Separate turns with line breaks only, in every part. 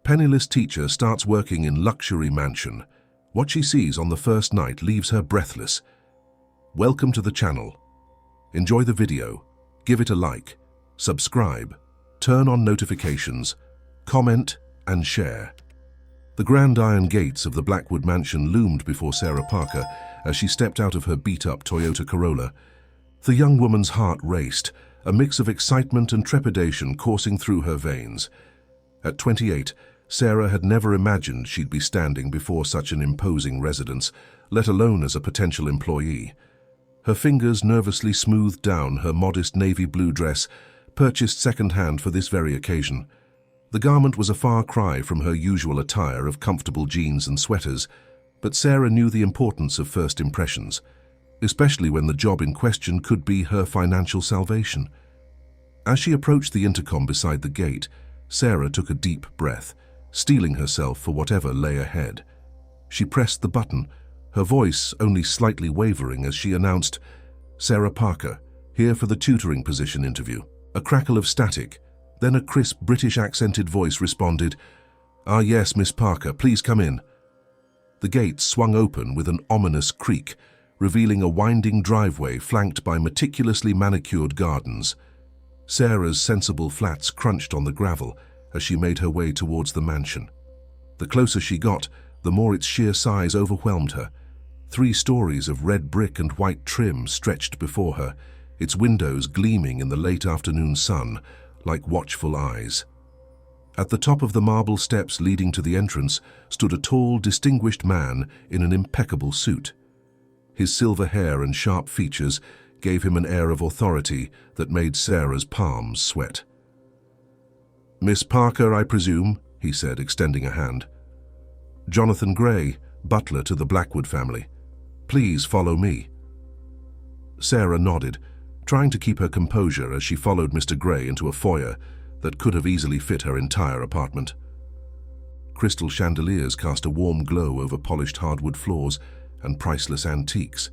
Penniless teacher starts working in luxury mansion. What she sees on the first night leaves her breathless. Welcome to the channel. Enjoy the video, give it a like, subscribe, turn on notifications, comment and share. The grand iron gates of the Blackwood mansion loomed before Sarah Parker as she stepped out of her beat-up Toyota Corolla. The young woman's heart raced, a mix of excitement and trepidation coursing through her veins. At 28, Sarah had never imagined she'd be standing before such an imposing residence, let alone as a potential employee. Her fingers nervously smoothed down her modest navy blue dress, purchased second-hand for this very occasion. The garment was a far cry from her usual attire of comfortable jeans and sweaters, but Sarah knew the importance of first impressions, especially when the job in question could be her financial salvation. As she approached the intercom beside the gate, Sarah took a deep breath, steeling herself for whatever lay ahead. She pressed the button, her voice only slightly wavering as she announced, "Sarah Parker, here for the tutoring position interview." A crackle of static, then a crisp British-accented voice responded, "Ah yes, Miss Parker, please come in." The gate swung open with an ominous creak, revealing a winding driveway flanked by meticulously manicured gardens. Sarah's sensible flats crunched on the gravel as she made her way towards the mansion. The closer she got, the more its sheer size overwhelmed her. 3 stories of red brick and white trim stretched before her, its windows gleaming in the late afternoon sun like watchful eyes. At the top of the marble steps leading to the entrance stood a tall, distinguished man in an impeccable suit. His silver hair and sharp features gave him an air of authority that made Sarah's palms sweat. "Miss Parker, I presume," he said, extending a hand. "Jonathan Gray, butler to the Blackwood family. Please follow me." Sarah nodded, trying to keep her composure as she followed Mr. Gray into a foyer that could have easily fit her entire apartment. Crystal chandeliers cast a warm glow over polished hardwood floors and priceless antiques.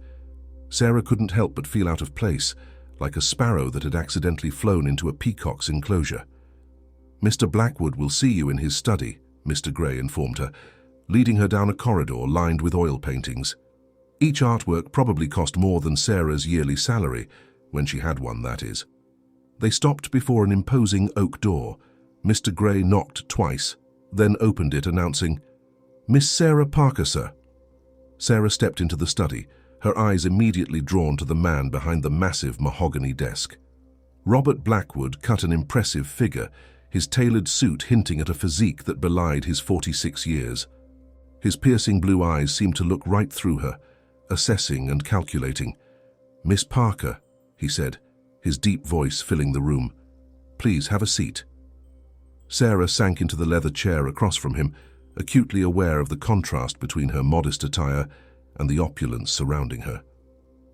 Sarah couldn't help but feel out of place, like a sparrow that had accidentally flown into a peacock's enclosure. "Mr. Blackwood will see you in his study," Mr. Gray informed her, leading her down a corridor lined with oil paintings. Each artwork probably cost more than Sarah's yearly salary, when she had one, that is. They stopped before an imposing oak door. Mr. Gray knocked twice, then opened it, announcing, "Miss Sarah Parker, sir." Sarah stepped into the study, her eyes immediately drawn to the man behind the massive mahogany desk. Robert Blackwood cut an impressive figure, his tailored suit hinting at a physique that belied his 46 years. His piercing blue eyes seemed to look right through her, assessing and calculating. "Miss Parker," he said, his deep voice filling the room. "Please have a seat." Sarah sank into the leather chair across from him, acutely aware of the contrast between her modest attire and the opulence surrounding her.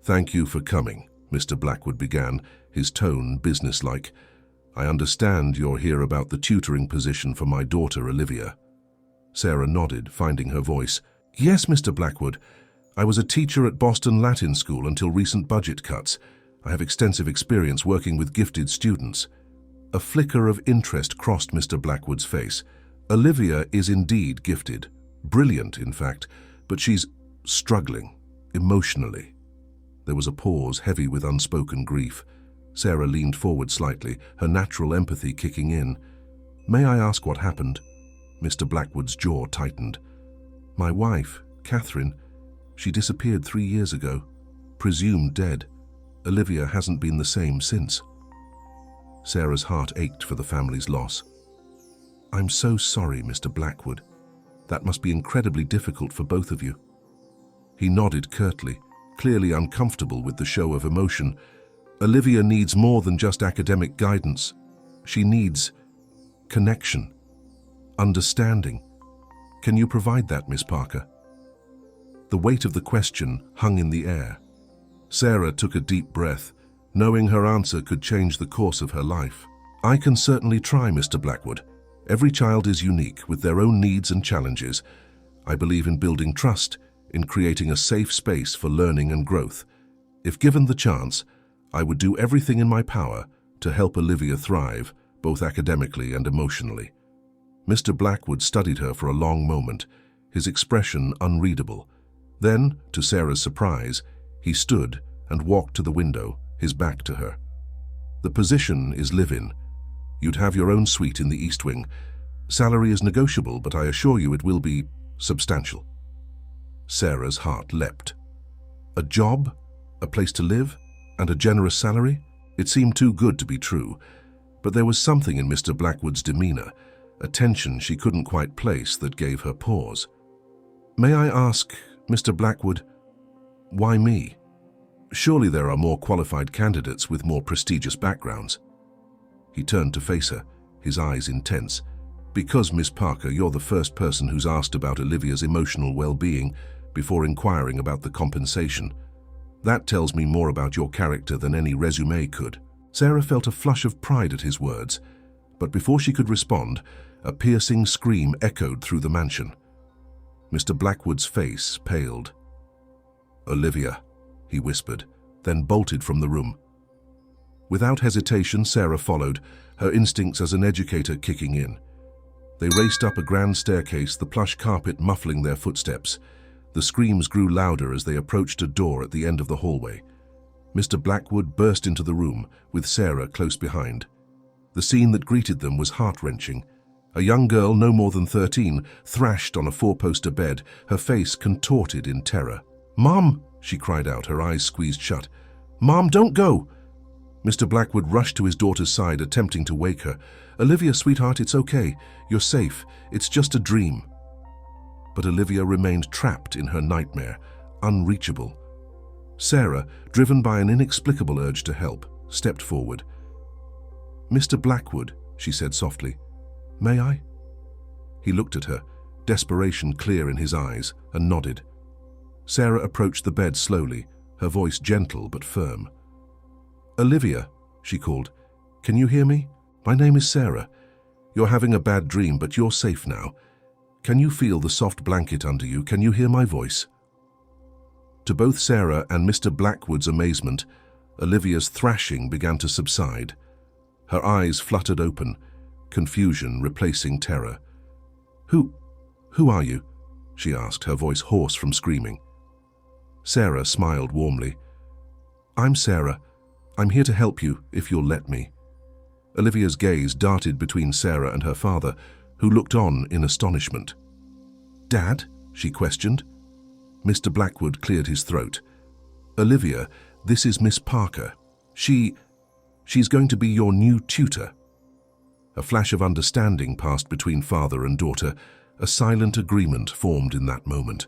"Thank you for coming," Mr. Blackwood began, his tone businesslike. "I understand you're here about the tutoring position for my daughter, Olivia." Sarah nodded, finding her voice. "Yes, Mr. Blackwood. I was a teacher at Boston Latin School until recent budget cuts. I have extensive experience working with gifted students." A flicker of interest crossed Mr. Blackwood's face. "Olivia is indeed gifted. Brilliant, in fact, but she's struggling, emotionally." There was a pause, heavy with unspoken grief. Sarah leaned forward slightly, her natural empathy kicking in. "May I ask what happened?" Mr. Blackwood's jaw tightened. "My wife, Catherine, she disappeared 3 years ago, presumed dead. Olivia hasn't been the same since." Sarah's heart ached for the family's loss. "I'm so sorry, Mr. Blackwood. That must be incredibly difficult for both of you." He nodded curtly, clearly uncomfortable with the show of emotion. "Olivia needs more than just academic guidance. She needs connection, understanding. Can you provide that, Miss Parker?" The weight of the question hung in the air. Sarah took a deep breath, knowing her answer could change the course of her life. "I can certainly try, Mr. Blackwood. Every child is unique, with their own needs and challenges. I believe in building trust, in creating a safe space for learning and growth. If given the chance, I would do everything in my power to help Olivia thrive, both academically and emotionally." Mr. Blackwood studied her for a long moment, his expression unreadable. Then, to Sarah's surprise, he stood and walked to the window, his back to her. "The position is live-in. You'd have your own suite in the East Wing. Salary is negotiable, but I assure you it will be substantial." Sarah's heart leapt. A job, a place to live, and a generous salary? It seemed too good to be true, but there was something in Mr. Blackwood's demeanor, a tension she couldn't quite place that gave her pause. "May I ask, Mr. Blackwood, why me? Surely there are more qualified candidates with more prestigious backgrounds." He turned to face her, his eyes intense. "Because, Miss Parker, you're the first person who's asked about Olivia's emotional well-being before inquiring about the compensation. That tells me more about your character than any resume could." Sarah felt a flush of pride at his words, but before she could respond, a piercing scream echoed through the mansion. Mr. Blackwood's face paled. "Olivia," he whispered, then bolted from the room. Without hesitation, Sarah followed, her instincts as an educator kicking in. They raced up a grand staircase, the plush carpet muffling their footsteps. The screams grew louder as they approached a door at the end of the hallway. Mr. Blackwood burst into the room, with Sarah close behind. The scene that greeted them was heart-wrenching. A young girl, no more than 13, thrashed on a four-poster bed, her face contorted in terror. "Mom!" she cried out, her eyes squeezed shut. "Mom, don't go!" Mr. Blackwood rushed to his daughter's side, attempting to wake her. "Olivia, sweetheart, it's okay. You're safe. It's just a dream." But Olivia remained trapped in her nightmare, unreachable. Sarah, driven by an inexplicable urge to help, stepped forward. "Mr. Blackwood," she said softly, "may I?" He looked at her, desperation clear in his eyes, and nodded. Sarah approached the bed slowly, her voice gentle but firm. "Olivia," she called, "can you hear me? My name is Sarah. You're having a bad dream, but you're safe now. Can you feel the soft blanket under you? Can you hear my voice?" To both Sarah and Mr. Blackwood's amazement, Olivia's thrashing began to subside. Her eyes fluttered open, confusion replacing terror. Who are you?" she asked, her voice hoarse from screaming. Sarah smiled warmly. "I'm Sarah. I'm here to help you, if you'll let me." Olivia's gaze darted between Sarah and her father, who looked on in astonishment. "Dad?" she questioned. Mr. Blackwood cleared his throat. "Olivia, this is Miss Parker. She's going to be your new tutor." A flash of understanding passed between father and daughter. A silent agreement formed in that moment.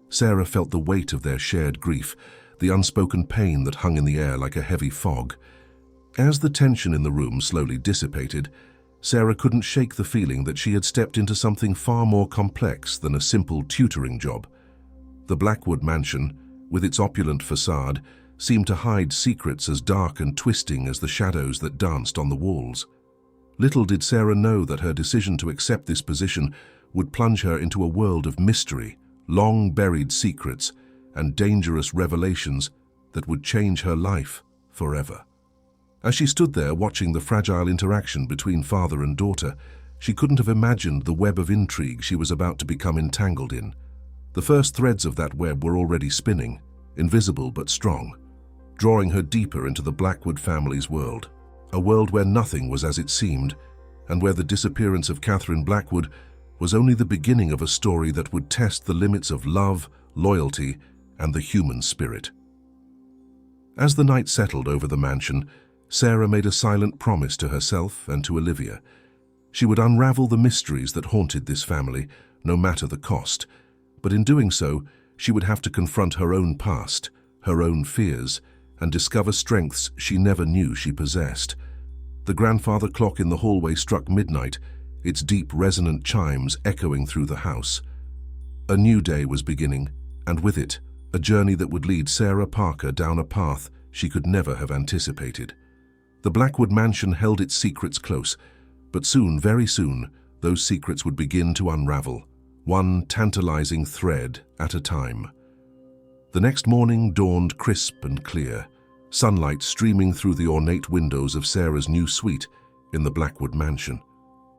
Sarah felt the weight of their shared grief, the unspoken pain that hung in the air like a heavy fog. As the tension in the room slowly dissipated, Sarah couldn't shake the feeling that she had stepped into something far more complex than a simple tutoring job. The Blackwood mansion, with its opulent facade, seemed to hide secrets as dark and twisting as the shadows that danced on the walls. Little did Sarah know that her decision to accept this position would plunge her into a world of mystery, long-buried secrets, and dangerous revelations that would change her life forever. As she stood there watching the fragile interaction between father and daughter, she couldn't have imagined the web of intrigue she was about to become entangled in. The first threads of that web were already spinning, invisible but strong, drawing her deeper into the Blackwood family's world, a world where nothing was as it seemed, and where the disappearance of Catherine Blackwood was only the beginning of a story that would test the limits of love, loyalty, and the human spirit. As the night settled over the mansion, Sarah made a silent promise to herself and to Olivia. She would unravel the mysteries that haunted this family, no matter the cost, but in doing so, she would have to confront her own past, her own fears, and discover strengths she never knew she possessed. The grandfather clock in the hallway struck midnight, its deep, resonant chimes echoing through the house. A new day was beginning, and with it, a journey that would lead Sarah Parker down a path she could never have anticipated. The Blackwood mansion held its secrets close, but soon, very soon, those secrets would begin to unravel, one tantalizing thread at a time. The next morning dawned crisp and clear, sunlight streaming through the ornate windows of Sarah's new suite in the Blackwood mansion.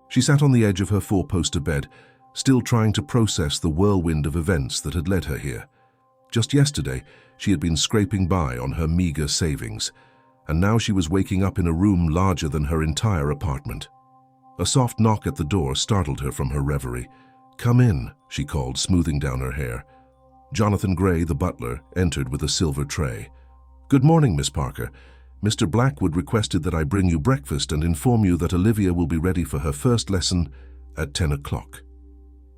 She sat on the edge of her four-poster bed, still trying to process the whirlwind of events that had led her here. Just yesterday, she had been scraping by on her meager savings, and now she was waking up in a room larger than her entire apartment. A soft knock at the door startled her from her reverie. "Come in," she called, smoothing down her hair. Jonathan Gray, the butler, entered with a silver tray. "Good morning, Miss Parker. Mr. Blackwood requested that I bring you breakfast and inform you that Olivia will be ready for her first lesson at 10 o'clock.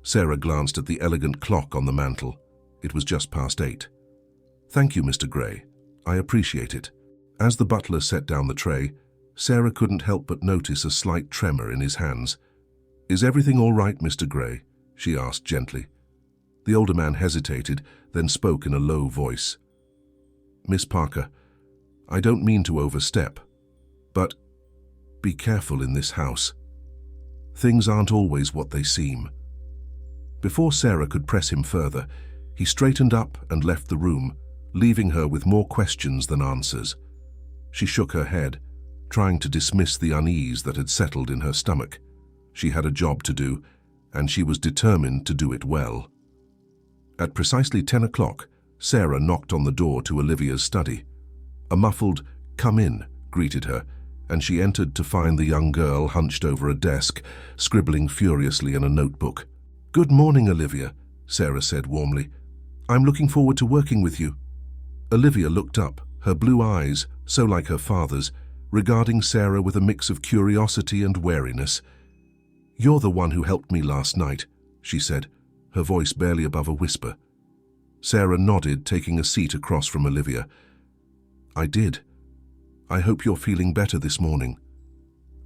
Sarah glanced at the elegant clock on the mantel. It was just past 8. "Thank you, Mr. Gray. I appreciate it." As the butler set down the tray, Sarah couldn't help but notice a slight tremor in his hands. "Is everything all right, Mr. Gray?" she asked gently. The older man hesitated, then spoke in a low voice. "Miss Parker, I don't mean to overstep, but be careful in this house. Things aren't always what they seem." Before Sarah could press him further, he straightened up and left the room, leaving her with more questions than answers. She shook her head, trying to dismiss the unease that had settled in her stomach. She had a job to do, and she was determined to do it well. At precisely 10 o'clock, Sarah knocked on the door to Olivia's study. A muffled "come in" greeted her, and she entered to find the young girl hunched over a desk, scribbling furiously in a notebook. "Good morning, Olivia," Sarah said warmly. "I'm looking forward to working with you." Olivia looked up, her blue eyes, so like her father's, regarding Sarah with a mix of curiosity and wariness. "You're the one who helped me last night," she said, her voice barely above a whisper. Sarah nodded, taking a seat across from Olivia. "I did. I hope you're feeling better this morning."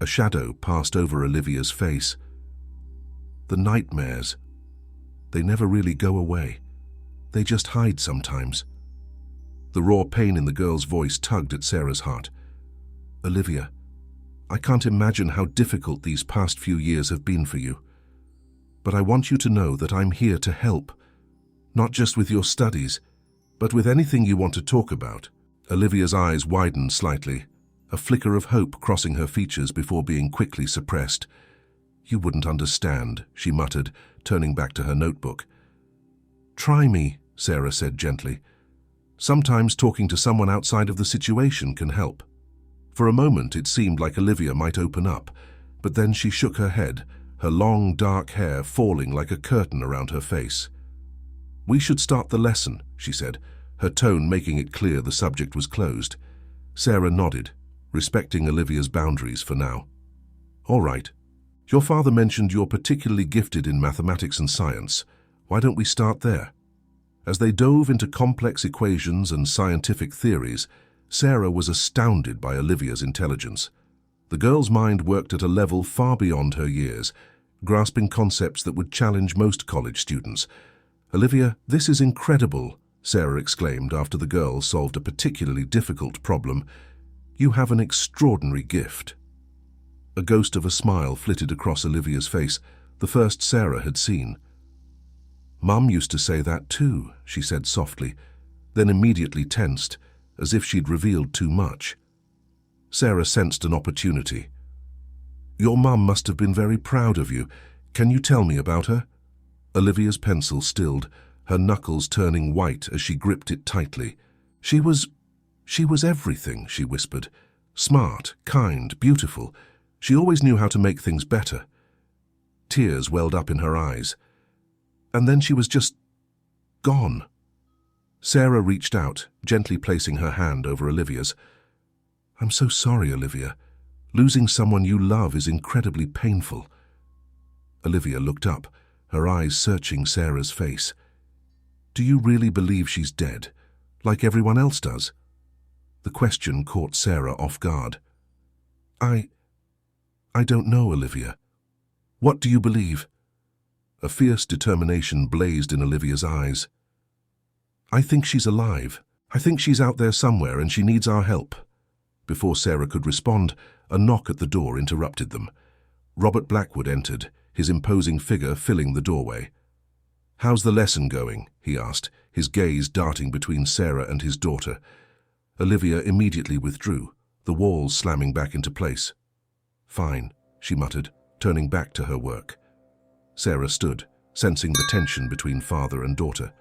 A shadow passed over Olivia's face. "The nightmares. They never really go away. They just hide sometimes." The raw pain in the girl's voice tugged at Sarah's heart. "Olivia, I can't imagine how difficult these past few years have been for you. But I want you to know that I'm here to help, not just with your studies, but with anything you want to talk about." Olivia's eyes widened slightly, a flicker of hope crossing her features before being quickly suppressed. "You wouldn't understand," she muttered, turning back to her notebook. "Try me," Sarah said gently. "Sometimes talking to someone outside of the situation can help." For a moment it seemed like Olivia might open up, but then she shook her head, her long dark hair falling like a curtain around her face. "We should start the lesson," she said, her tone making it clear the subject was closed. Sarah nodded, respecting Olivia's boundaries for now. "All right. Your father mentioned you're particularly gifted in mathematics and science. Why don't we start there?" As they dove into complex equations and scientific theories, Sarah was astounded by Olivia's intelligence. The girl's mind worked at a level far beyond her years, grasping concepts that would challenge most college students. "Olivia, this is incredible," Sarah exclaimed after the girl solved a particularly difficult problem. "You have an extraordinary gift." A ghost of a smile flitted across Olivia's face, the first Sarah had seen. "Mum used to say that too," she said softly, then immediately tensed, as if she'd revealed too much. Sarah sensed an opportunity. "Your mum must have been very proud of you. Can you tell me about her?" Olivia's pencil stilled, her knuckles turning white as she gripped it tightly. She was everything," she whispered. "Smart, kind, beautiful. She always knew how to make things better." Tears welled up in her eyes. And then she was just gone. Sarah reached out, gently placing her hand over Olivia's. "I'm so sorry, Olivia. Losing someone you love is incredibly painful." Olivia looked up, her eyes searching Sarah's face. "Do you really believe she's dead, like everyone else does?" The question caught Sarah off guard. I don't know, Olivia. What do you believe?" A fierce determination blazed in Olivia's eyes. "I think she's alive. I think she's out there somewhere and she needs our help." Before Sarah could respond, a knock at the door interrupted them. Robert Blackwood entered, his imposing figure filling the doorway. "How's the lesson going?" he asked, his gaze darting between Sarah and his daughter. Olivia immediately withdrew, the walls slamming back into place. "Fine," she muttered, turning back to her work. Sarah stood, sensing the tension between father and daughter.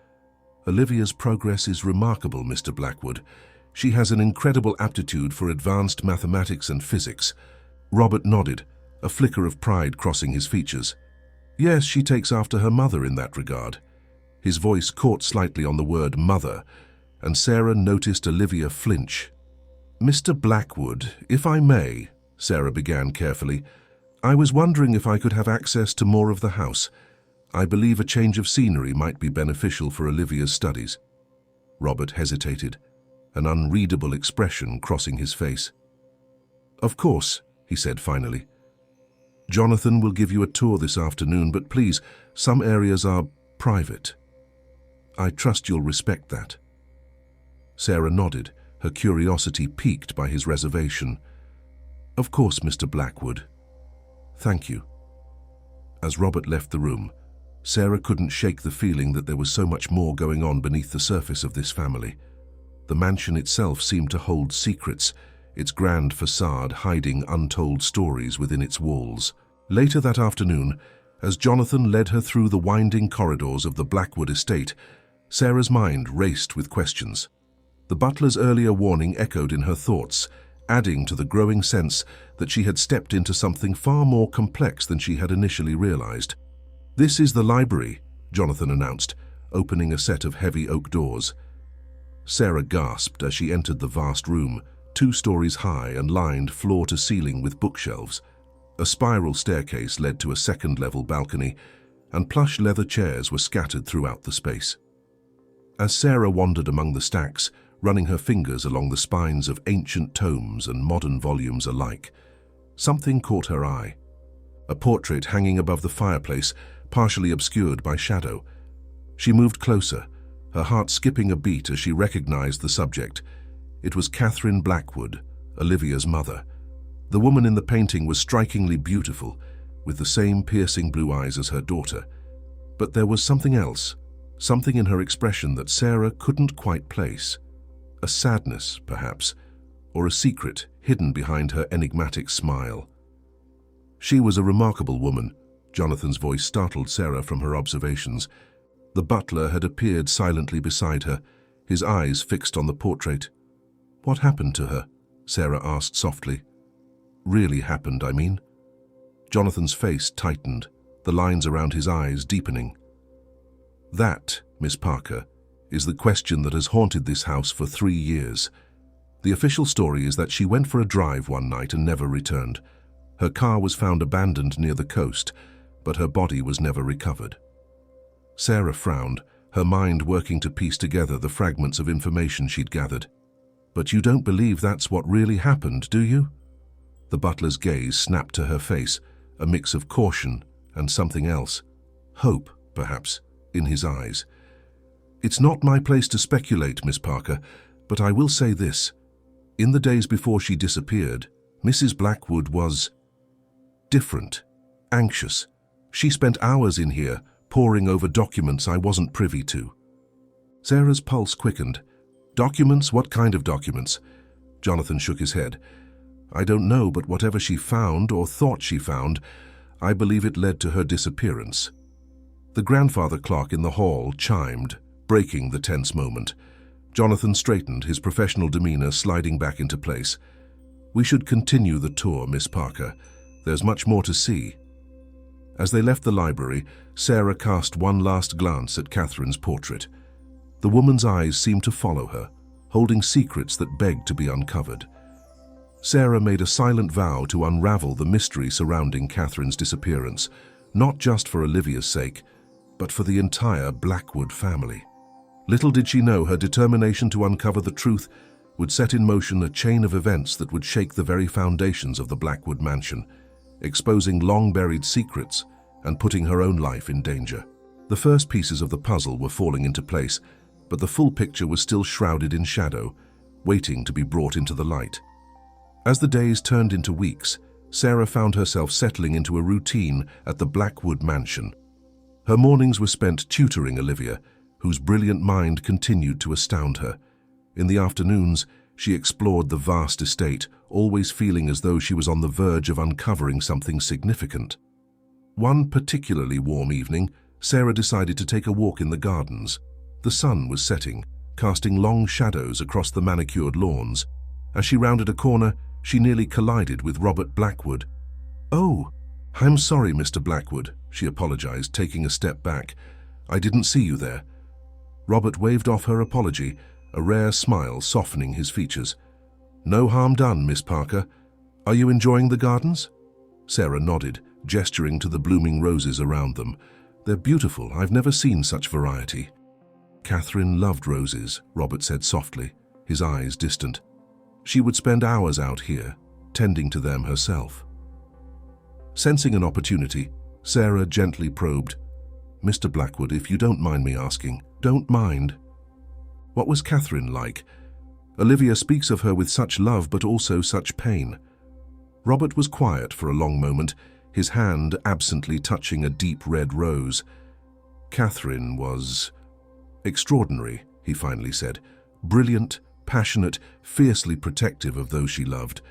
"Olivia's progress is remarkable, Mr. Blackwood. She has an incredible aptitude for advanced mathematics and physics." Robert nodded, a flicker of pride crossing his features. "Yes, she takes after her mother in that regard." His voice caught slightly on the word mother, and Sarah noticed Olivia flinch. "Mr. Blackwood, if I may," Sarah began carefully, "I was wondering if I could have access to more of the house. I believe a change of scenery might be beneficial for Olivia's studies." Robert hesitated, an unreadable expression crossing his face. "Of course," he said finally. "Jonathan will give you a tour this afternoon, but please, some areas are private. I trust you'll respect that." Sarah nodded, her curiosity piqued by his reservation. "Of course, Mr. Blackwood. Thank you." As Robert left the room, Sarah couldn't shake the feeling that there was so much more going on beneath the surface of this family. The mansion itself seemed to hold secrets, its grand facade hiding untold stories within its walls. Later that afternoon, as Jonathan led her through the winding corridors of the Blackwood estate, Sarah's mind raced with questions. The butler's earlier warning echoed in her thoughts, adding to the growing sense that she had stepped into something far more complex than she had initially realized. "This is the library," Jonathan announced, opening a set of heavy oak doors. Sarah gasped as she entered the vast room, 2 stories high and lined floor to ceiling with bookshelves. A spiral staircase led to a second-level balcony, and plush leather chairs were scattered throughout the space. As Sarah wandered among the stacks, running her fingers along the spines of ancient tomes and modern volumes alike, something caught her eye. A portrait hanging above the fireplace, partially obscured by shadow. She moved closer, her heart skipping a beat as she recognized the subject. It was Catherine Blackwood, Olivia's mother. The woman in the painting was strikingly beautiful, with the same piercing blue eyes as her daughter. But there was something else, something in her expression that Sarah couldn't quite place. A sadness, perhaps, or a secret hidden behind her enigmatic smile. She was a remarkable woman. Jonathan's voice startled Sarah from her observations. The butler had appeared silently beside her, his eyes fixed on the portrait. "What happened to her?" Sarah asked softly. "Really happened, I mean." Jonathan's face tightened, the lines around his eyes deepening. "That, Miss Parker, is the question that has haunted this house for 3 years. The official story is that she went for a drive one night and never returned. Her car was found abandoned near the coast, but her body was never recovered." Sarah frowned, her mind working to piece together the fragments of information she'd gathered. "But you don't believe that's what really happened, do you?" The butler's gaze snapped to her face, a mix of caution and something else. Hope, perhaps, in his eyes. "It's not my place to speculate, Miss Parker, but I will say this. In the days before she disappeared, Mrs. Blackwood was different, anxious. She spent hours in here, poring over documents I wasn't privy to." Sarah's pulse quickened. "Documents? What kind of documents?" Jonathan shook his head. "I don't know, but whatever she found or thought she found, I believe it led to her disappearance." The grandfather clock in the hall chimed, breaking the tense moment. Jonathan straightened, his professional demeanor sliding back into place. "We should continue the tour, Miss Parker. There's much more to see." As they left the library, Sarah cast one last glance at Catherine's portrait. The woman's eyes seemed to follow her, holding secrets that begged to be uncovered. Sarah made a silent vow to unravel the mystery surrounding Catherine's disappearance, not just for Olivia's sake, but for the entire Blackwood family. Little did she know her determination to uncover the truth would set in motion a chain of events that would shake the very foundations of the Blackwood mansion, exposing long-buried secrets and putting her own life in danger. The first pieces of the puzzle were falling into place, but the full picture was still shrouded in shadow, waiting to be brought into the light. As the days turned into weeks, Sarah found herself settling into a routine at the Blackwood mansion. Her mornings were spent tutoring Olivia, whose brilliant mind continued to astound her. In the afternoons, she explored the vast estate, always feeling as though she was on the verge of uncovering something significant. One particularly warm evening, Sarah decided to take a walk in the gardens. The sun was setting, casting long shadows across the manicured lawns. As she rounded a corner, she nearly collided with Robert Blackwood. "Oh, I'm sorry, Mr. Blackwood," she apologized, taking a step back. "I didn't see you there." Robert waved off her apology, a rare smile softening his features. "No harm done, Miss Parker. Are you enjoying the gardens?" Sarah nodded, gesturing to the blooming roses around them. "They're beautiful. I've never seen such variety." "Catherine loved roses," Robert said softly, his eyes distant. "She would spend hours out here, tending to them herself." Sensing an opportunity, Sarah gently probed, "Mr. Blackwood, if you don't mind me asking." "Don't mind." "What was Catherine like? Olivia speaks of her with such love but also such pain." Robert was quiet for a long moment, his hand absently touching a deep red rose. "Catherine was extraordinary," he finally said. "Brilliant, passionate, fiercely protective of those she loved.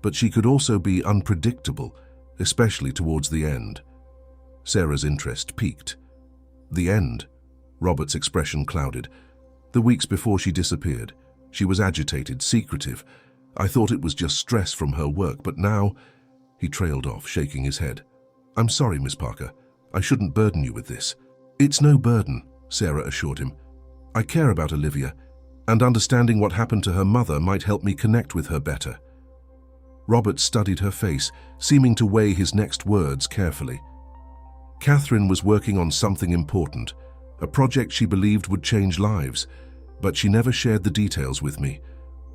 But she could also be unpredictable, especially towards the end." Sarah's interest piqued. "The end?" Robert's expression clouded. "The weeks before she disappeared. She was agitated, secretive. I thought it was just stress from her work, but now—" He trailed off, shaking his head. "I'm sorry, Miss Parker. I shouldn't burden you with this." "It's no burden," Sarah assured him. "I care about Olivia, and understanding what happened to her mother might help me connect with her better." Robert studied her face, seeming to weigh his next words carefully. "Catherine was working on something important, a project she believed would change lives, but she never shared the details with me.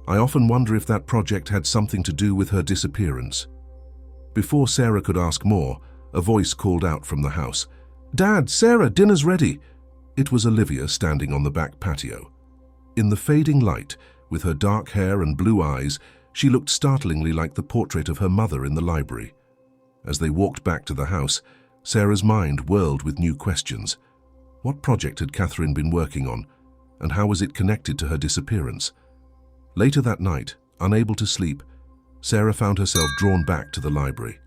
I often wonder if that project had something to do with her disappearance." Before Sarah could ask more, a voice called out from the house. "Dad, Sarah, dinner's ready." It was Olivia standing on the back patio. In the fading light, with her dark hair and blue eyes, she looked startlingly like the portrait of her mother in the library. As they walked back to the house, Sarah's mind whirled with new questions. What project had Catherine been working on, and how was it connected to her disappearance? Later that night, unable to sleep, Sarah found herself drawn back to the library.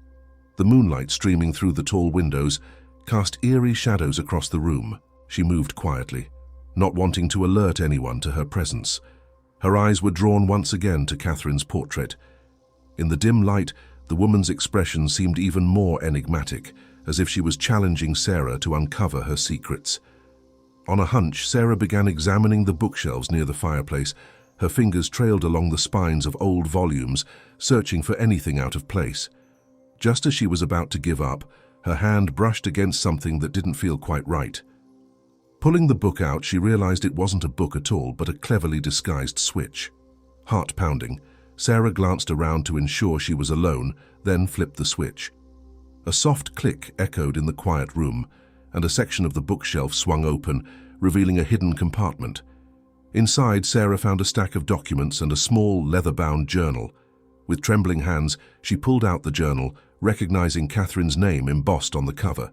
The moonlight streaming through the tall windows cast eerie shadows across the room. She moved quietly, not wanting to alert anyone to her presence. Her eyes were drawn once again to Catherine's portrait. In the dim light, the woman's expression seemed even more enigmatic, as if she was challenging Sarah to uncover her secrets. On a hunch, Sarah began examining the bookshelves near the fireplace. Her fingers trailed along the spines of old volumes, searching for anything out of place. Just as she was about to give up, her hand brushed against something that didn't feel quite right. Pulling the book out, she realized it wasn't a book at all, but a cleverly disguised switch. Heart pounding, Sarah glanced around to ensure she was alone, then flipped the switch. A soft click echoed in the quiet room, and a section of the bookshelf swung open, revealing a hidden compartment. Inside, Sarah found a stack of documents and a small, leather-bound journal. With trembling hands, she pulled out the journal, recognizing Catherine's name embossed on the cover.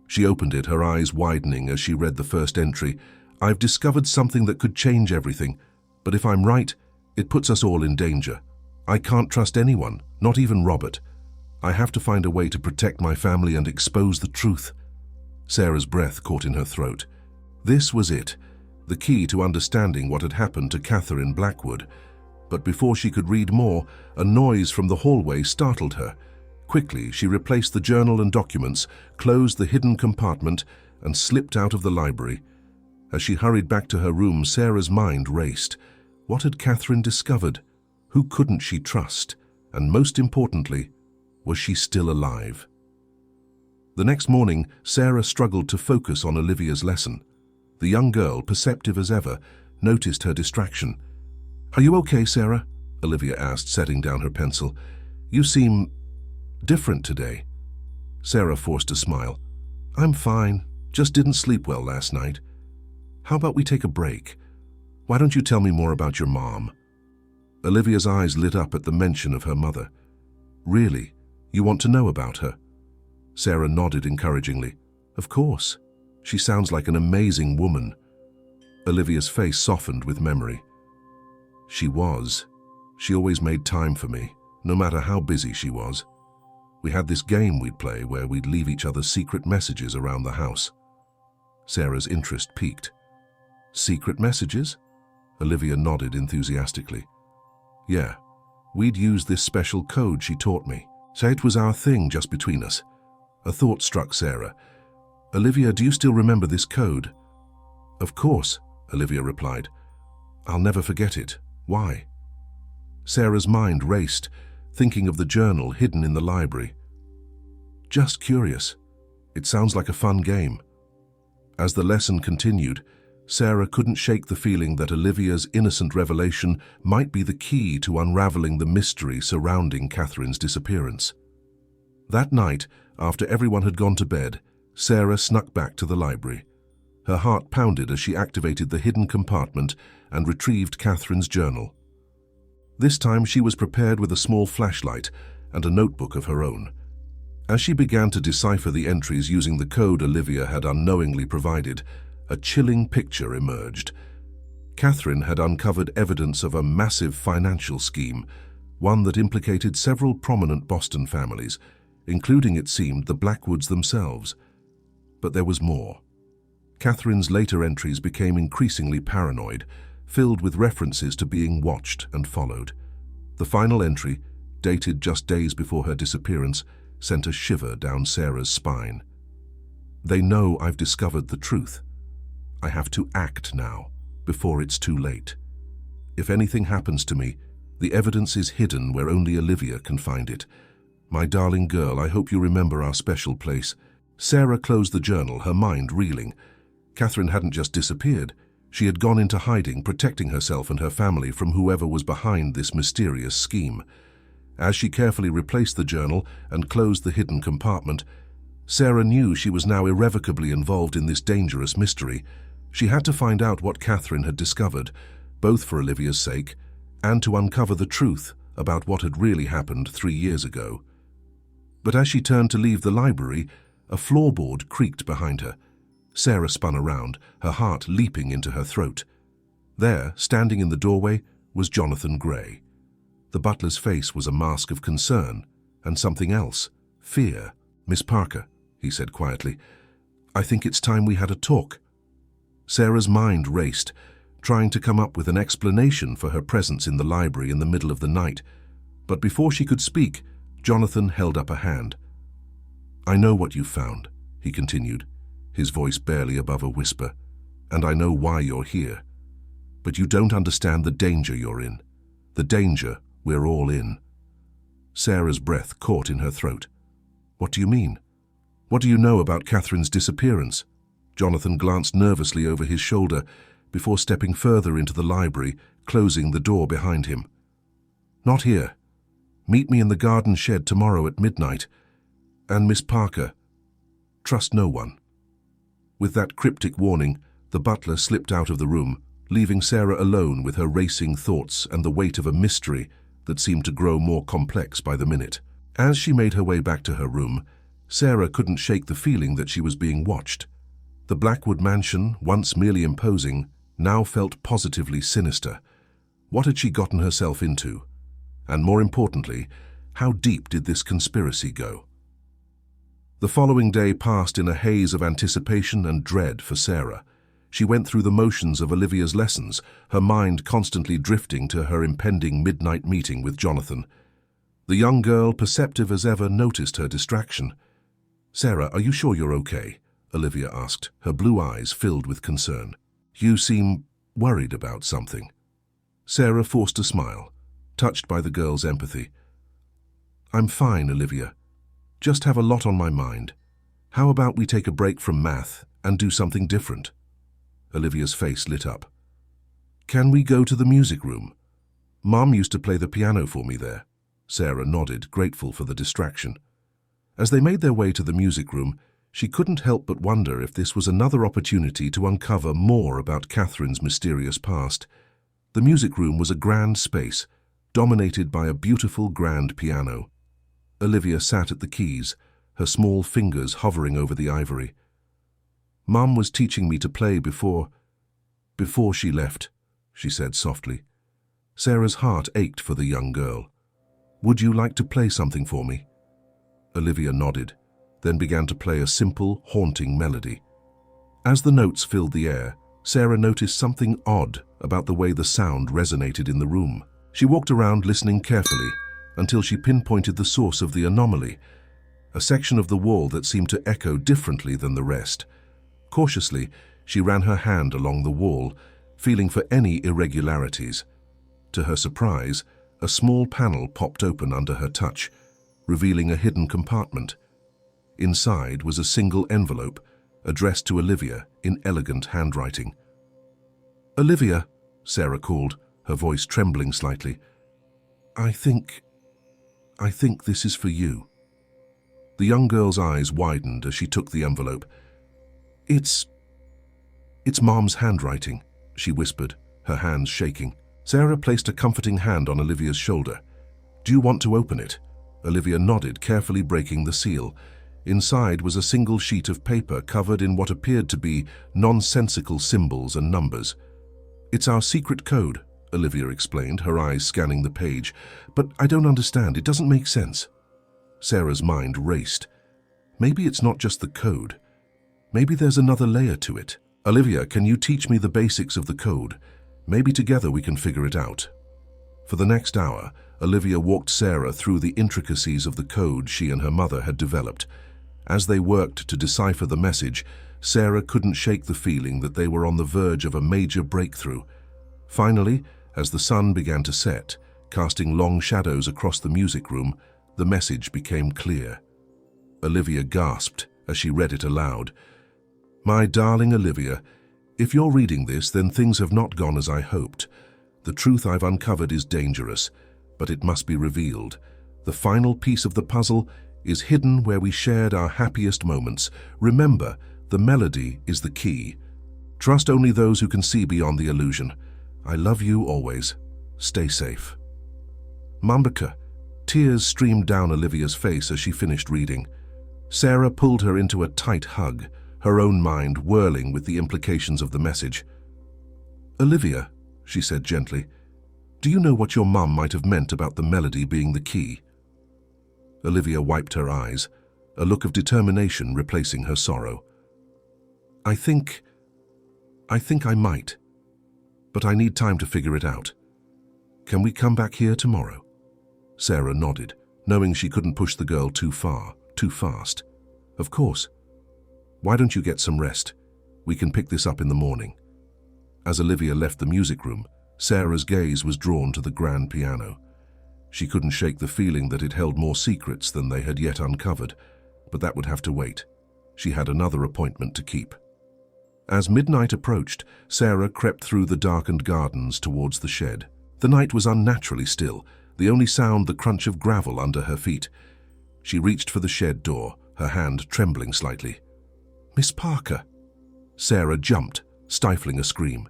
She opened it, her eyes widening as she read the first entry. "I've discovered something that could change everything, but if I'm right, it puts us all in danger. I can't trust anyone, not even Robert. I have to find a way to protect my family and expose the truth." Sarah's breath caught in her throat. This was it, the key to understanding what had happened to Catherine Blackwood. But before she could read more, a noise from the hallway startled her. Quickly, she replaced the journal and documents, closed the hidden compartment, and slipped out of the library. As she hurried back to her room, Sarah's mind raced. What had Catherine discovered? Who couldn't she trust? And most importantly, was she still alive? The next morning, Sarah struggled to focus on Olivia's lesson. The young girl, perceptive as ever, noticed her distraction. "Are you okay, Sarah?" Olivia asked, setting down her pencil. "You seem different today." Sarah forced a smile. "I'm fine, just didn't sleep well last night. How about we take a break? Why don't you tell me more about your mom?" Olivia's eyes lit up at the mention of her mother. "Really? You want to know about her?" Sarah nodded encouragingly. "Of course. She sounds like an amazing woman." Olivia's face softened with memory. "She was," She always made time for me, no matter how busy she was. We had this game we'd play where we'd leave each other secret messages around the house. Sarah's interest piqued. Secret messages? Olivia nodded enthusiastically. Yeah, we'd use this special code she taught me. So it was our thing just between us. A thought struck Sarah. Olivia, do you still remember this code? Of course, Olivia replied. I'll never forget it. Why? Sarah's mind raced, thinking of the journal hidden in the library. Just curious. It sounds like a fun game. As the lesson continued, Sarah couldn't shake the feeling that Olivia's innocent revelation might be the key to unraveling the mystery surrounding Catherine's disappearance. That night, after everyone had gone to bed, Sarah snuck back to the library. Her heart pounded as she activated the hidden compartment and retrieved Catherine's journal. This time she was prepared with a small flashlight and a notebook of her own. As she began to decipher the entries using the code Olivia had unknowingly provided, a chilling picture emerged. Catherine had uncovered evidence of a massive financial scheme, one that implicated several prominent Boston families, including, it seemed, the Blackwoods themselves. But there was more. Catherine's later entries became increasingly paranoid, filled with references to being watched and followed. The final entry, dated just days before her disappearance, sent a shiver down Sarah's spine. They know I've discovered the truth. I have to act now, before it's too late. If anything happens to me, the evidence is hidden where only Olivia can find it. My darling girl, I hope you remember our special place. Sarah closed the journal, her mind reeling. Catherine hadn't just disappeared. She had gone into hiding, protecting herself and her family from whoever was behind this mysterious scheme. As she carefully replaced the journal and closed the hidden compartment, Sarah knew she was now irrevocably involved in this dangerous mystery. She had to find out what Catherine had discovered, both for Olivia's sake and to uncover the truth about what had really happened 3 years ago. But as she turned to leave the library, a floorboard creaked behind her. Sarah spun around, her heart leaping into her throat. There, standing in the doorway, was Jonathan Gray. The butler's face was a mask of concern and something else, fear. Miss Parker, he said quietly, I think it's time we had a talk. Sarah's mind raced, trying to come up with an explanation for her presence in the library in the middle of the night. But before she could speak, Jonathan held up a hand. I know what you've found, he continued, his voice barely above a whisper, and I know why you're here. But you don't understand the danger you're in. The danger we're all in. Sarah's breath caught in her throat. What do you mean? What do you know about Catherine's disappearance? Jonathan glanced nervously over his shoulder before stepping further into the library, closing the door behind him. Not here. Meet me in the garden shed tomorrow at midnight. And Miss Parker, trust no one. With that cryptic warning, the butler slipped out of the room, leaving Sarah alone with her racing thoughts and the weight of a mystery that seemed to grow more complex by the minute. As she made her way back to her room, Sarah couldn't shake the feeling that she was being watched. The Blackwood mansion, once merely imposing, now felt positively sinister. What had she gotten herself into? And more importantly, how deep did this conspiracy go? The following day passed in a haze of anticipation and dread for Sarah. She went through the motions of Olivia's lessons, her mind constantly drifting to her impending midnight meeting with Jonathan. The young girl, perceptive as ever, noticed her distraction. Sarah, are you sure you're okay? Olivia asked, her blue eyes filled with concern. You seem worried about something. Sarah forced a smile, touched by the girl's empathy. I'm fine, Olivia. Just have a lot on my mind. How about we take a break from math and do something different? Olivia's face lit up. Can we go to the music room? Mom used to play the piano for me there. Sarah nodded, grateful for the distraction. As they made their way to the music room, she couldn't help but wonder if this was another opportunity to uncover more about Catherine's mysterious past. The music room was a grand space, dominated by a beautiful grand piano. Olivia sat at the keys, her small fingers hovering over the ivory. Mum was teaching me to play before she left, she said softly. Sarah's heart ached for the young girl. "Would you like to play something for me?" Olivia nodded, then began to play a simple, haunting melody. As the notes filled the air, Sarah noticed something odd about the way the sound resonated in the room. She walked around listening carefully until she pinpointed the source of the anomaly, a section of the wall that seemed to echo differently than the rest. Cautiously, she ran her hand along the wall, feeling for any irregularities. To her surprise, a small panel popped open under her touch, revealing a hidden compartment. Inside was a single envelope, addressed to Olivia in elegant handwriting. "Olivia," Sarah called, her voice trembling slightly. I think this is for you." The young girl's eyes widened as she took the envelope. It's Mom's handwriting," she whispered, her hands shaking. Sarah placed a comforting hand on Olivia's shoulder. "Do you want to open it?" Olivia nodded, carefully breaking the seal. Inside was a single sheet of paper covered in what appeared to be nonsensical symbols and numbers. "It's our secret code," Olivia explained, her eyes scanning the page. "But I don't understand. It doesn't make sense." Sarah's mind raced. Maybe it's not just the code. Maybe there's another layer to it. "Olivia, can you teach me the basics of the code? Maybe together we can figure it out." For the next hour, Olivia walked Sarah through the intricacies of the code she and her mother had developed. As they worked to decipher the message, Sarah couldn't shake the feeling that they were on the verge of a major breakthrough. Finally, as the sun began to set, casting long shadows across the music room, the message became clear. Olivia gasped as she read it aloud. "My darling Olivia, if you're reading this, then things have not gone as I hoped. The truth I've uncovered is dangerous, but it must be revealed. The final piece of the puzzle is hidden where we shared our happiest moments. Remember, the melody is the key. Trust only those who can see beyond the illusion. I love you always. Stay safe." Mambaka. Tears streamed down Olivia's face as she finished reading. Sarah pulled her into a tight hug, her own mind whirling with the implications of the message. "Olivia," she said gently, "do you know what your mum might have meant about the melody being the key?" Olivia wiped her eyes, a look of determination replacing her sorrow. I think I might, but I need time to figure it out. Can we come back here tomorrow?" Sarah nodded, knowing she couldn't push the girl too far, too fast. "Of course. Why don't you get some rest? We can pick this up in the morning." As Olivia left the music room, Sarah's gaze was drawn to the grand piano. She couldn't shake the feeling that it held more secrets than they had yet uncovered, but that would have to wait. She had another appointment to keep. As midnight approached, Sarah crept through the darkened gardens towards the shed. The night was unnaturally still, the only sound the crunch of gravel under her feet. She reached for the shed door, her hand trembling slightly. "Miss Parker!" Sarah jumped, stifling a scream.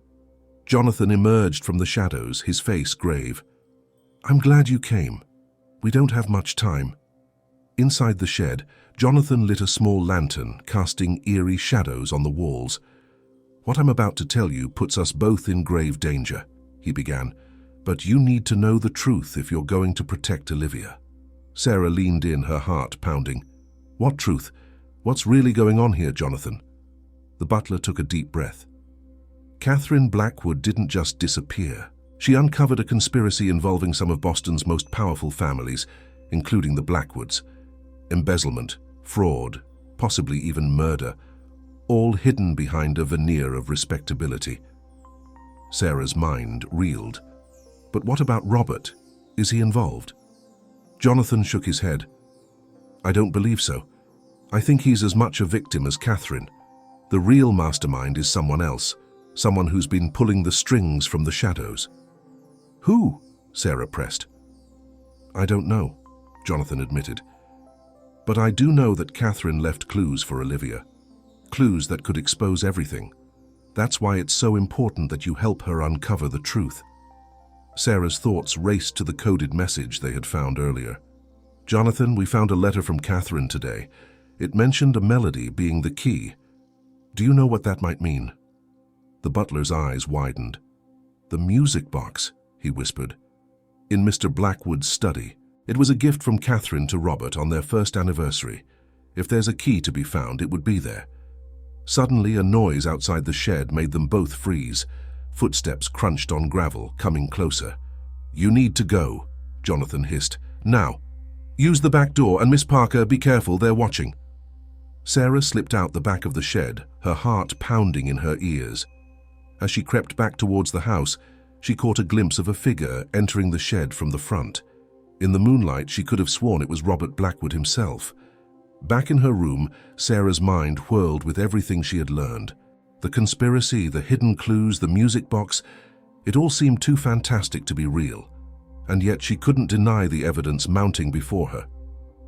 Jonathan emerged from the shadows, his face grave. "I'm glad you came. We don't have much time." Inside the shed, Jonathan lit a small lantern, casting eerie shadows on the walls. "What I'm about to tell you puts us both in grave danger," he began, "but you need to know the truth if you're going to protect Olivia." Sarah leaned in, her heart pounding. "What truth? What's really going on here, Jonathan?" The butler took a deep breath. Catherine Blackwood didn't just disappear. She uncovered a conspiracy involving some of Boston's most powerful families, including the Blackwoods. Embezzlement, fraud, possibly even murder, all hidden behind a veneer of respectability. Sarah's mind reeled. But what about Robert? Is he involved? Jonathan shook his head. "I don't believe so. I think he's as much a victim as Catherine. The real mastermind is someone else, someone who's been pulling the strings from the shadows." "Who?" Sarah pressed. "I don't know," Jonathan admitted. "But I do know that Catherine left clues for Olivia. Clues that could expose everything. That's why it's so important that you help her uncover the truth." Sarah's thoughts raced to the coded message they had found earlier. "Jonathan, we found a letter from Catherine today. It mentioned a melody being the key. Do you know what that might mean?" The butler's eyes widened. "The music box," he whispered. "In Mr. Blackwood's study. It was a gift from Catherine to Robert on their first anniversary. If there's a key to be found, it would be there." Suddenly, a noise outside the shed made them both freeze. Footsteps crunched on gravel, coming closer. "You need to go," Jonathan hissed. "Now. Use the back door, and Miss Parker, be careful, they're watching." Sarah slipped out the back of the shed, her heart pounding in her ears. As she crept back towards the house, she caught a glimpse of a figure entering the shed from the front. In the moonlight, she could have sworn it was Robert Blackwood himself. Back in her room, Sarah's mind whirled with everything she had learned. The conspiracy, the hidden clues, the music box, it all seemed too fantastic to be real. And yet she couldn't deny the evidence mounting before her.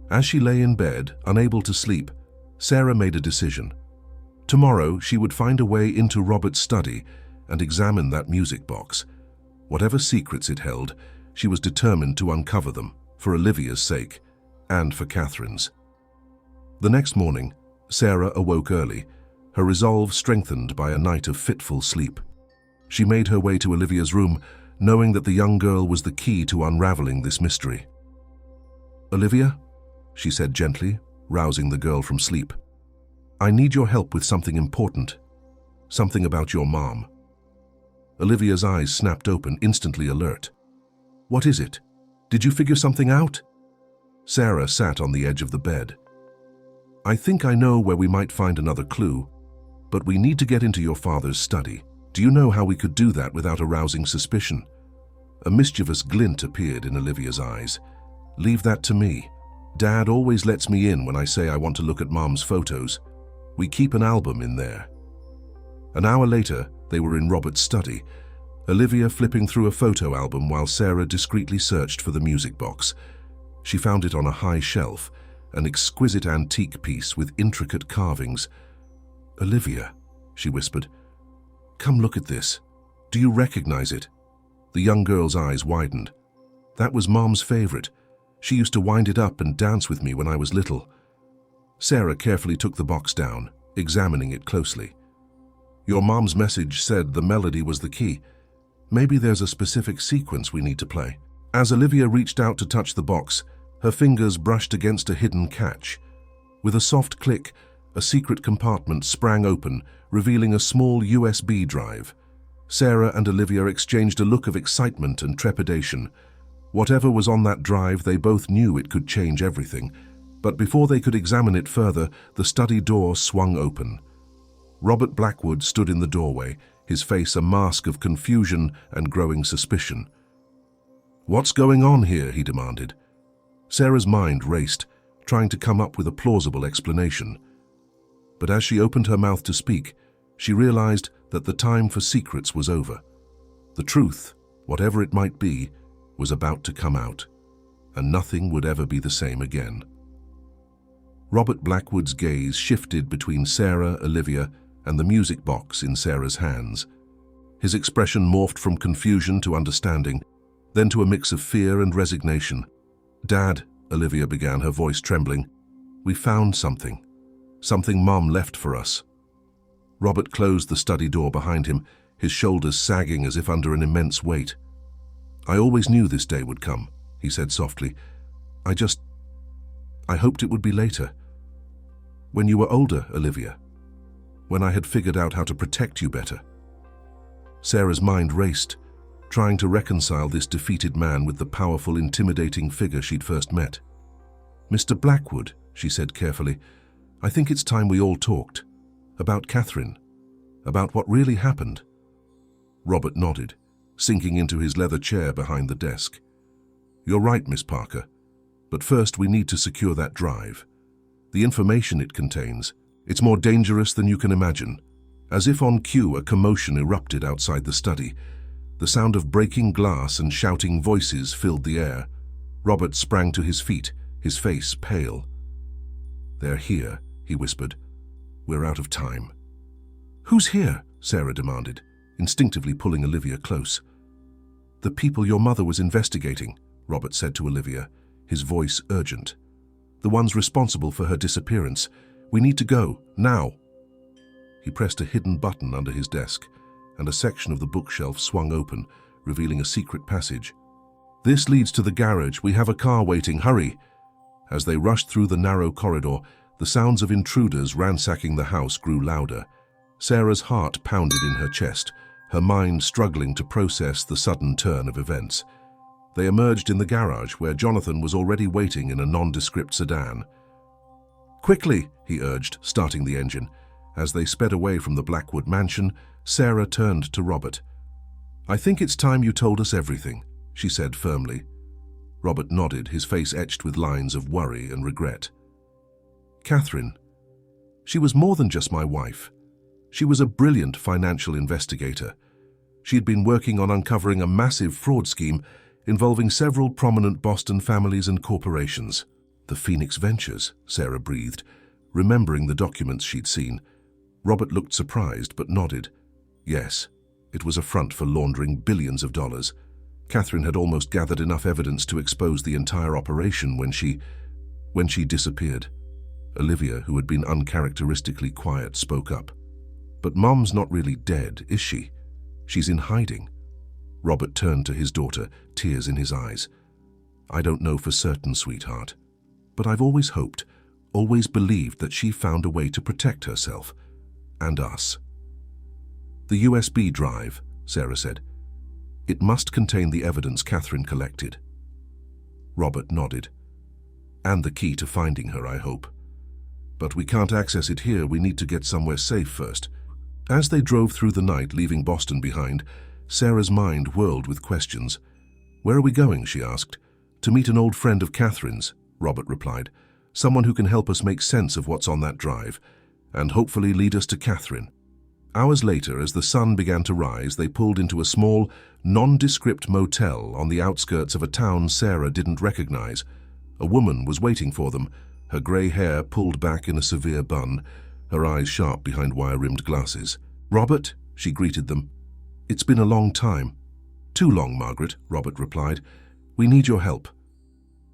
As she lay in bed, unable to sleep, Sarah made a decision. Tomorrow, she would find a way into Robert's study and examine that music box. Whatever secrets it held, she was determined to uncover them, for Olivia's sake, and for Catherine's. The next morning, Sarah awoke early, her resolve strengthened by a night of fitful sleep. She made her way to Olivia's room, knowing that the young girl was the key to unraveling this mystery. "Olivia," she said gently, rousing the girl from sleep. "I need your help with something important. Something about your mom." Olivia's eyes snapped open, instantly alert. "What is it? Did you figure something out?" Sarah sat on the edge of the bed. "I think I know where we might find another clue, but we need to get into your father's study. Do you know how we could do that without arousing suspicion?" A mischievous glint appeared in Olivia's eyes. "Leave that to me. Dad always lets me in when I say I want to look at Mom's photos. We keep an album in there." An hour later, they were in Robert's study, Olivia flipping through a photo album while Sarah discreetly searched for the music box. She found it on a high shelf, an exquisite antique piece with intricate carvings. "Olivia," she whispered, "come look at this. Do you recognize it?" The young girl's eyes widened. "That was Mom's favorite. She used to wind it up and dance with me when I was little." Sarah carefully took the box down, examining it closely. "Your mom's message said the melody was the key. Maybe there's a specific sequence we need to play." As Olivia reached out to touch the box, her fingers brushed against a hidden catch. With a soft click, a secret compartment sprang open, revealing a small USB drive. Sarah and Olivia exchanged a look of excitement and trepidation. Whatever was on that drive, they both knew it could change everything. But before they could examine it further, the study door swung open. Robert Blackwood stood in the doorway, his face a mask of confusion and growing suspicion. "What's going on here?" he demanded. Sarah's mind raced, trying to come up with a plausible explanation. But as she opened her mouth to speak, she realized that the time for secrets was over. The truth, whatever it might be, was about to come out, and nothing would ever be the same again. Robert Blackwood's gaze shifted between Sarah, Olivia, and the music box in Sarah's hands. His expression morphed from confusion to understanding, then to a mix of fear and resignation. "Dad," Olivia began, her voice trembling, "we found something. Something Mom left for us." Robert closed the study door behind him, his shoulders sagging as if under an immense weight. "I always knew this day would come," he said softly. I hoped it would be later. When you were older, Olivia. When I had figured out how to protect you better." Sarah's mind raced, trying to reconcile this defeated man with the powerful, intimidating figure she'd first met. "Mr. Blackwood," she said carefully, "I think it's time we all talked. About Catherine. About what really happened." Robert nodded, sinking into his leather chair behind the desk. "You're right, Miss Parker. But first we need to secure that drive. The information it contains, it's more dangerous than you can imagine." As if on cue, a commotion erupted outside the study. The sound of breaking glass and shouting voices filled the air. Robert sprang to his feet, his face pale. "They're here," he whispered. "We're out of time." "Who's here?" Sarah demanded, instinctively pulling Olivia close. "The people your mother was investigating," Robert said to Olivia, his voice urgent. "The ones responsible for her disappearance. We need to go, now." He pressed a hidden button under his desk, and a section of the bookshelf swung open, revealing a secret passage. "This leads to the garage. We have a car waiting. Hurry!" As they rushed through the narrow corridor, the sounds of intruders ransacking the house grew louder. Sarah's heart pounded in her chest, her mind struggling to process the sudden turn of events. They emerged in the garage, where Jonathan was already waiting in a nondescript sedan. "Quickly," he urged, starting the engine. As they sped away from the Blackwood mansion, Sarah turned to Robert. "I think it's time you told us everything," she said firmly. Robert nodded, his face etched with lines of worry and regret. "Catherine. She was more than just my wife. She was a brilliant financial investigator. She had been working on uncovering a massive fraud scheme involving several prominent Boston families and corporations." "The Phoenix Ventures," Sarah breathed, remembering the documents she'd seen. Robert looked surprised but nodded. Yes, it was a front for laundering billions of dollars. Catherine had almost gathered enough evidence to expose the entire operation when she disappeared. Olivia, who had been uncharacteristically quiet, spoke up. "But Mom's not really dead, is she? She's in hiding." Robert turned to his daughter, tears in his eyes. "I don't know for certain, sweetheart, but I've always hoped, always believed that she found a way to protect herself and us." "The USB drive," Sarah said. "It must contain the evidence Catherine collected." Robert nodded. "And the key to finding her, I hope. But we can't access it here. We need to get somewhere safe first." As they drove through the night, leaving Boston behind, Sarah's mind whirled with questions. "Where are we going?" she asked. "To meet an old friend of Catherine's," Robert replied. "Someone who can help us make sense of what's on that drive, and hopefully lead us to Catherine." Hours later, as the sun began to rise, they pulled into a small, nondescript motel on the outskirts of a town Sarah didn't recognize. A woman was waiting for them, her grey hair pulled back in a severe bun, her eyes sharp behind wire-rimmed glasses. "Robert," she greeted them. "It's been a long time." "Too long, Margaret," Robert replied. "We need your help."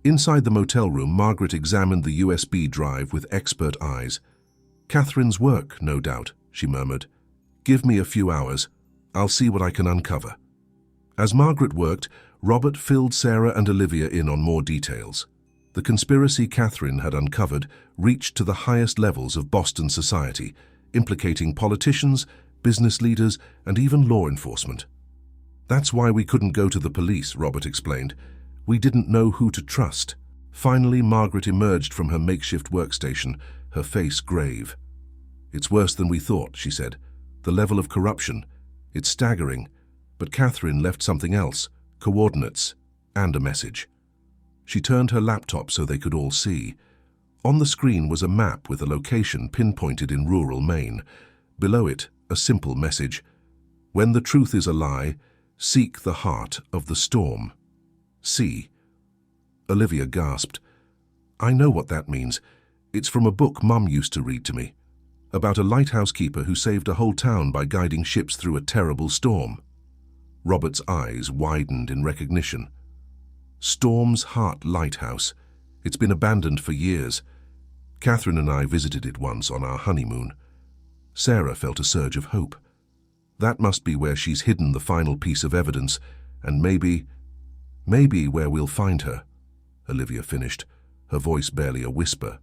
Inside the motel room, Margaret examined the USB drive with expert eyes. "Catherine's work, no doubt," she murmured. "Give me a few hours. I'll see what I can uncover." As Margaret worked, Robert filled Sarah and Olivia in on more details. The conspiracy Catherine had uncovered reached to the highest levels of Boston society, implicating politicians, business leaders, and even law enforcement. "That's why we couldn't go to the police," Robert explained. "We didn't know who to trust." Finally, Margaret emerged from her makeshift workstation, her face grave. "It's worse than we thought," she said. "The level of corruption. It's staggering. But Catherine left something else, coordinates, and a message." She turned her laptop so they could all see. On the screen was a map with a location pinpointed in rural Maine. Below it, a simple message: "When the truth is a lie, seek the heart of the storm. See." Olivia gasped. "I know what that means. It's from a book Mum used to read to me, about a lighthouse keeper who saved a whole town by guiding ships through a terrible storm." Robert's eyes widened in recognition. "Storm's Heart Lighthouse. It's been abandoned for years. Catherine and I visited it once on our honeymoon." Sarah felt a surge of hope. "That must be where she's hidden the final piece of evidence, and maybe where we'll find her," Olivia finished, her voice barely a whisper.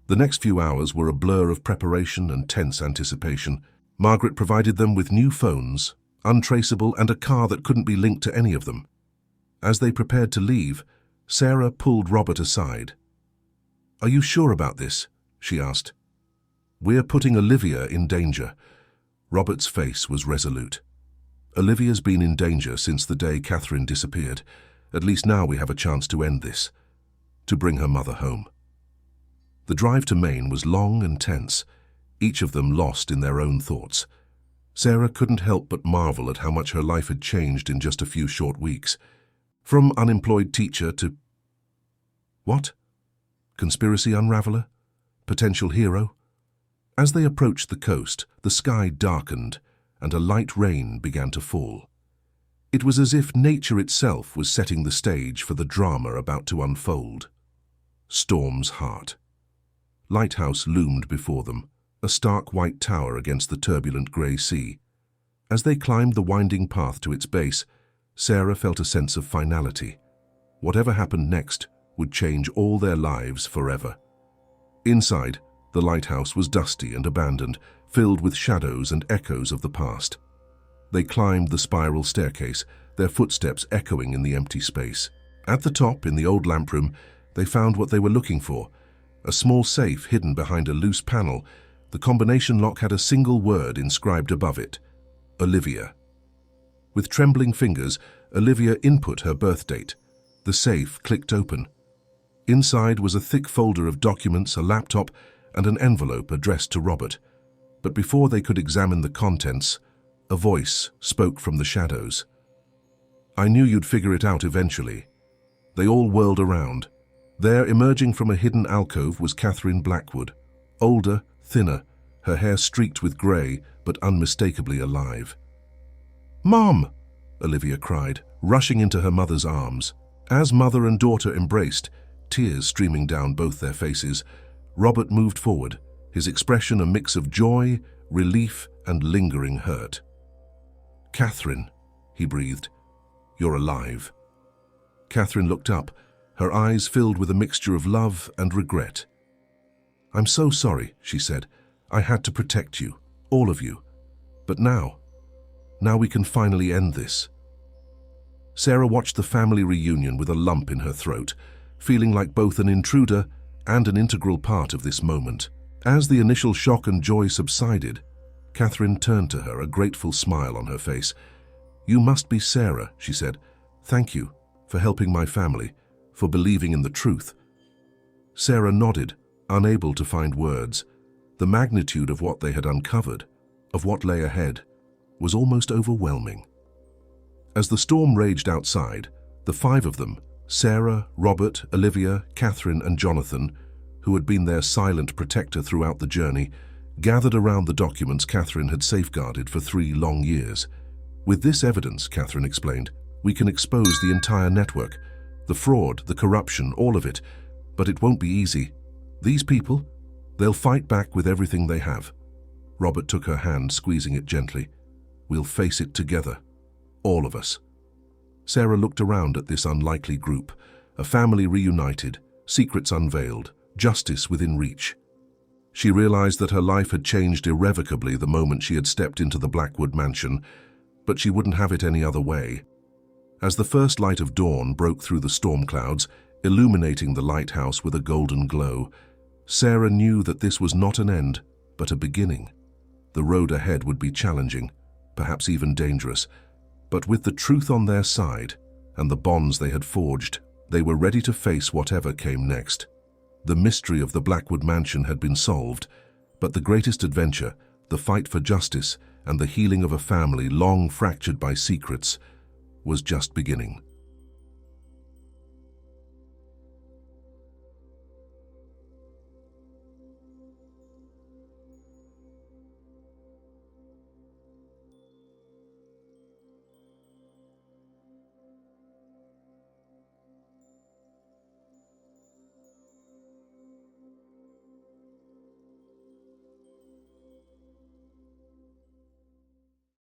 The next few hours were a blur of preparation and tense anticipation. Margaret provided them with new phones, untraceable, and a car that couldn't be linked to any of them. As they prepared to leave, Sarah pulled Robert aside. "Are you sure about this?" she asked. "We're putting Olivia in danger." Robert's face was resolute. "Olivia's been in danger since the day Catherine disappeared. At least now we have a chance to end this, to bring her mother home." The drive to Maine was long and tense, each of them lost in their own thoughts. Sarah couldn't help but marvel at how much her life had changed in just a few short weeks. From unemployed teacher to... what? Conspiracy unraveler? Potential hero? As they approached the coast, the sky darkened and a light rain began to fall. It was as if nature itself was setting the stage for the drama about to unfold. Storm's Heart. Lighthouse loomed before them, a stark white tower against the turbulent grey sea. As they climbed the winding path to its base, Sarah felt a sense of finality. Whatever happened next would change all their lives forever. Inside, the lighthouse was dusty and abandoned, filled with shadows and echoes of the past. They climbed the spiral staircase, their footsteps echoing in the empty space. At the top, in the old lamp room, they found what they were looking for. A small safe hidden behind a loose panel. The combination lock had a single word inscribed above it: Olivia. With trembling fingers, Olivia input her birth date. The safe clicked open. Inside was a thick folder of documents, a laptop, and an envelope addressed to Robert. But before they could examine the contents, a voice spoke from the shadows. "I knew you'd figure it out eventually." They all whirled around. There, emerging from a hidden alcove, was Catherine Blackwood. Older, thinner, her hair streaked with grey, but unmistakably alive. "Mom!" Olivia cried, rushing into her mother's arms. As mother and daughter embraced, tears streaming down both their faces, Robert moved forward, his expression a mix of joy, relief, and lingering hurt. "Catherine," he breathed, "you're alive." Catherine looked up, her eyes filled with a mixture of love and regret. "I'm so sorry," she said. "I had to protect you, all of you. But now we can finally end this." Sarah watched the family reunion with a lump in her throat, feeling like both an intruder and an integral part of this moment. As the initial shock and joy subsided, Catherine turned to her, a grateful smile on her face. "You must be Sarah," she said. "Thank you for helping my family, for believing in the truth." Sarah nodded, unable to find words. The magnitude of what they had uncovered, of what lay ahead, was almost overwhelming. As the storm raged outside, the five of them, Sarah, Robert, Olivia, Catherine, and Jonathan, who had been their silent protector throughout the journey, gathered around the documents Catherine had safeguarded for 3 long years. "With this evidence," Catherine explained, "we can expose the entire network, the fraud, the corruption, all of it. But it won't be easy. These people, they'll fight back with everything they have." Robert took her hand, squeezing it gently. "We'll face it together. All of us." Sarah looked around at this unlikely group, a family reunited, secrets unveiled, justice within reach. She realized that her life had changed irrevocably the moment she had stepped into the Blackwood mansion, but she wouldn't have it any other way. As the first light of dawn broke through the storm clouds, illuminating the lighthouse with a golden glow, Sarah knew that this was not an end, but a beginning. The road ahead would be challenging, perhaps even dangerous, but with the truth on their side and the bonds they had forged, they were ready to face whatever came next. The mystery of the Blackwood mansion had been solved, but the greatest adventure, the fight for justice and the healing of a family long fractured by secrets, was just beginning.